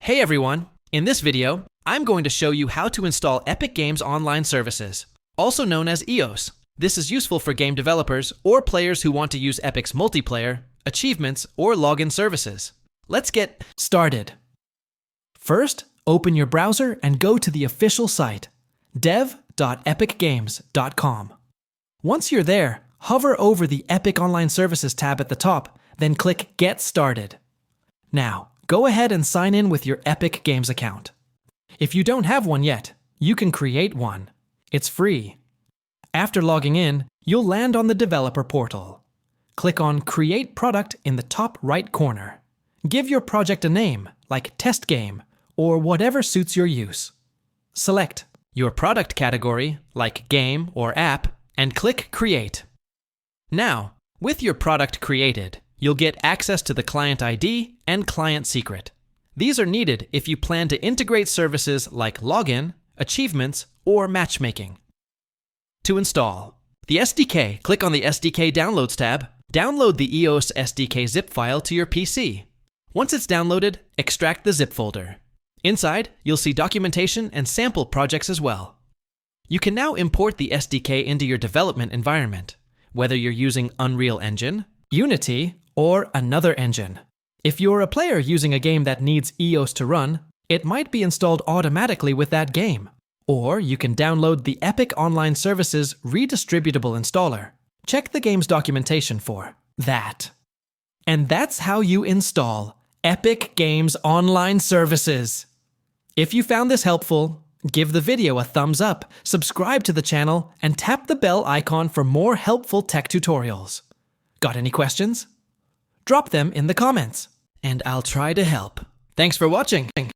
Hey everyone! In this video, I'm going to show you how to install Epic Games Online Services, also known as EOS. This is useful for game developers or players who want to use Epic's multiplayer, achievements, or login services. Let's get started. First, open your browser and go to the official site, dev.epicgames.com. Once you're there, hover over the Epic Online Services tab at the top, then click Get Started. Now, go ahead and sign in with your Epic Games account. If you don't have one yet, you can create one. It's free. After logging in, you'll land on the developer portal. Click on Create Product in the top right corner. Give your project a name, like Test Game, or whatever suits your use. Select your product category, like Game or App, and click Create. Now, with your product created, you'll get access to the client ID and client secret. These are needed if you plan to integrate services like login, achievements, or matchmaking. To install the SDK, click on the SDK Downloads tab. Download the EOS SDK zip file to your PC. Once it's downloaded, extract the zip folder. Inside, you'll see documentation and sample projects as well. You can now import the SDK into your development environment, whether you're using Unreal Engine, Unity, or another engine. If you're a player using a game that needs EOS to run, it might be installed automatically with that game. Or you can download the Epic Online Services Redistributable Installer. Check the game's documentation for that. And that's how you install Epic Games Online Services. If you found this helpful, give the video a thumbs up, subscribe to the channel, and tap the bell icon for more helpful tech tutorials. Got any questions? Drop them in the comments, and I'll try to help. Thanks for watching.